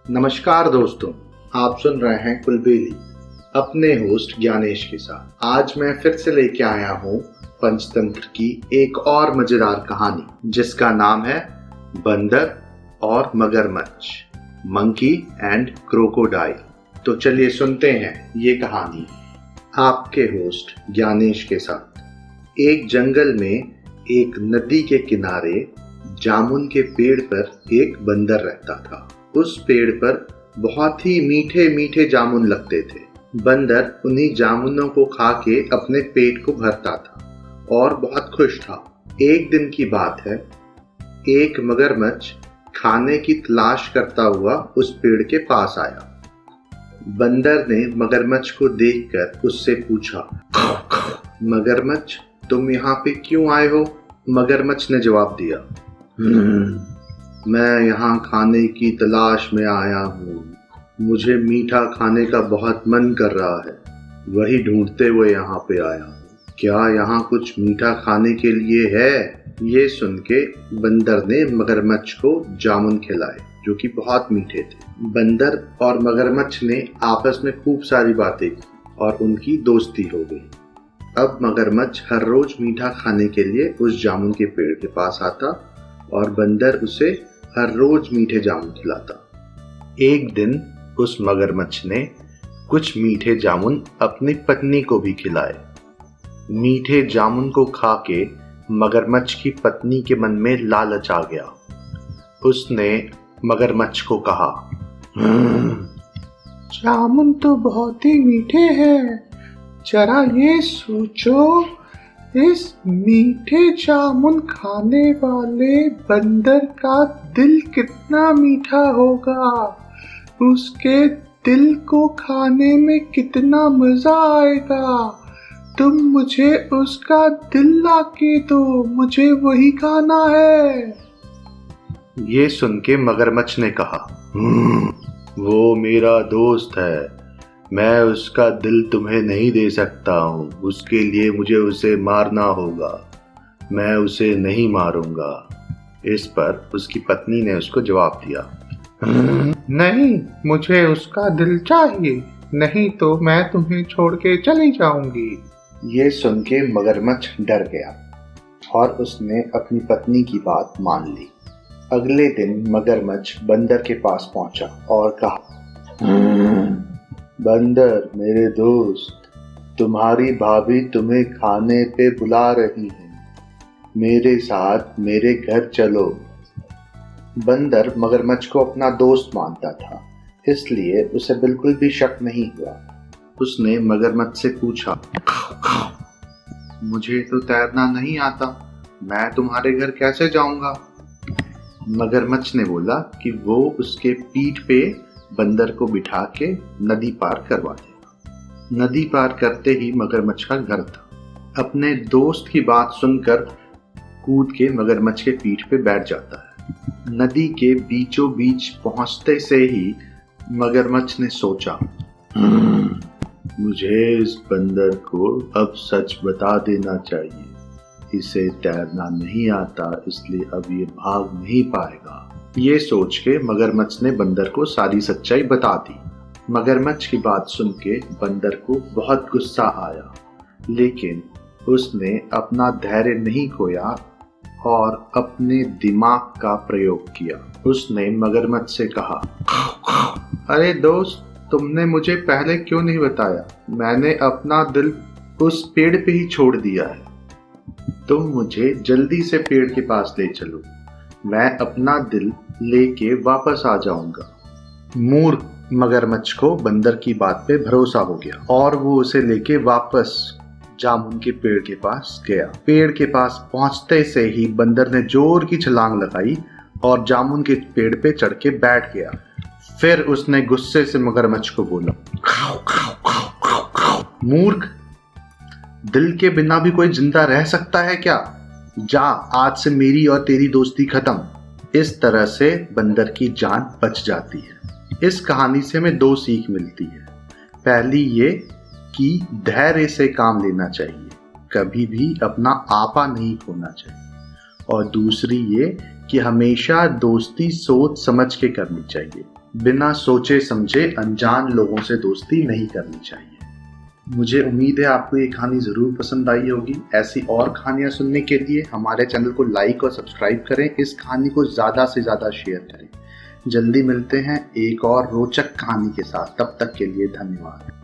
नमस्कार दोस्तों, आप सुन रहे हैं कुलबेली अपने होस्ट ज्ञानेश के साथ। आज मैं फिर से लेके आया हूँ पंचतंत्र की एक और मजेदार कहानी जिसका नाम है बंदर और मगरमच्छ, मंकी एंड क्रोकोडाइल। तो चलिए सुनते हैं ये कहानी आपके होस्ट ज्ञानेश के साथ। एक जंगल में एक नदी के किनारे जामुन के पेड़ पर एक बंदर रहता था। उस पेड़ पर बहुत ही मीठे मीठे जामुन लगते थे। बंदर उन्हीं जामुनों को खा के अपने पेट को भरता था और बहुत खुश था। एक दिन की बात है, एक मगरमच्छ खाने की तलाश करता हुआ उस पेड़ के पास आया। बंदर ने मगरमच्छ को देखकर उससे पूछा, मगरमच्छ तुम यहाँ पे क्यों आए हो? मगरमच्छ ने जवाब दिया, मैं यहाँ खाने की तलाश में आया हूँ। मुझे मीठा खाने का बहुत मन कर रहा है, वही ढूंढते हुए यहाँ पे आया हूँ। क्या यहाँ कुछ मीठा खाने के लिए है? ये सुन के बंदर ने मगरमच्छ को जामुन खिलाए जो कि बहुत मीठे थे। बंदर और मगरमच्छ ने आपस में खूब सारी बातें की और उनकी दोस्ती हो गई। अब मगरमच्छ हर रोज मीठा खाने के लिए उस जामुन के पेड़ के पास आता और बंदर उसे हर रोज मीठे जामुन खिलाता। एक दिन उस मगरमच्छ ने कुछ मीठे जामुन अपनी पत्नी को भी खिलाए। मीठे जामुन को खा के मगरमच्छ की पत्नी के मन में लालच आ गया। उसने मगरमच्छ को कहा, जामुन तो बहुत ही मीठे हैं। जरा ये सोचो, इस मीठे जामुन खाने वाले बंदर का दिल कितना मीठा होगा। उसके दिल को खाने में कितना मजा आएगा। तुम मुझे उसका दिल ला के दो, मुझे वही खाना है। ये सुन के मगरमच्छ ने कहा, वो मेरा दोस्त है, मैं उसका दिल तुम्हें नहीं दे सकता हूँ। उसके लिए मुझे उसे मारना होगा। मैं उसे नहीं मारूंगा। इस पर उसकी पत्नी ने उसको जवाब दिया, नहीं, मुझे उसका दिल चाहिए, नहीं तो मैं तुम्हें छोड़ के चली जाऊंगी। ये सुन के मगरमच्छ डर गया और उसने अपनी पत्नी की बात मान ली। अगले दिन मगरमच्छ बंदर के पास पहुंचा और कहा, बंदर मेरे दोस्त, तुम्हारी भाभी तुम्हें खाने पे बुला रही है, मेरे साथ मेरे घर चलो। बंदर मगरमच्छ को अपना दोस्त मानता था, इसलिए उसे बिल्कुल भी शक नहीं हुआ। उसने मगरमच्छ से पूछा, मुझे तो तैरना नहीं आता, मैं तुम्हारे घर कैसे जाऊंगा? मगरमच्छ ने बोला कि वो उसके पीठ पे बंदर को बिठा के नदी पार करवा देगा। नदी पार करते ही मगरमच्छ का घर था। अपने दोस्त की बात सुनकर कूद के मगरमच्छ के पीठ पे बैठ जाता है। नदी के बीचों बीच पहुंचते से ही मगरमच्छ ने सोचा, मुझे इस बंदर को अब सच बता देना चाहिए। इसे तैरना नहीं आता, इसलिए अब ये भाग नहीं पाएगा। ये सोच के मगरमच्छ ने बंदर को सारी सच्चाई बता दी। मगरमच्छ की बात सुन के बंदर को बहुत गुस्सा आया, लेकिन उसने अपना धैर्य नहीं खोया और अपने दिमाग का प्रयोग किया। उसने मगरमच्छ से कहा, अरे दोस्त, तुमने मुझे पहले क्यों नहीं बताया? मैंने अपना दिल उस पेड़ पे ही छोड़ दिया है। तुम मुझे जल्दी से पेड़ के पास ले चलो, मैं अपना दिल लेके वापस आ जाऊंगा। मूर्ख मगरमच्छ को बंदर की बात पे भरोसा हो गया और वो उसे लेके वापस जामुन के पेड़ के पास गया। पेड़ के पास पहुंचते से ही बंदर ने जोर की छलांग लगाई और जामुन के पेड़ पे चढ़ के बैठ गया। फिर उसने गुस्से से मगरमच्छ को बोला, मूर्ख, दिल के बिना भी कोई जिंदा रह सकता है क्या? जा, आज से मेरी और तेरी दोस्ती खत्म। इस तरह से बंदर की जान बच जाती है। इस कहानी से हमें दो सीख मिलती है। पहली ये कि धैर्य से काम लेना चाहिए, कभी भी अपना आपा नहीं खोना चाहिए। और दूसरी ये कि हमेशा दोस्ती सोच समझ के करनी चाहिए। बिना सोचे समझे अनजान लोगों से दोस्ती नहीं करनी चाहिए। मुझे उम्मीद है आपको ये कहानी ज़रूर पसंद आई होगी। ऐसी और कहानियाँ सुनने के लिए हमारे चैनल को लाइक और सब्सक्राइब करें। इस कहानी को ज़्यादा से ज़्यादा शेयर करें। जल्दी मिलते हैं एक और रोचक कहानी के साथ। तब तक के लिए धन्यवाद।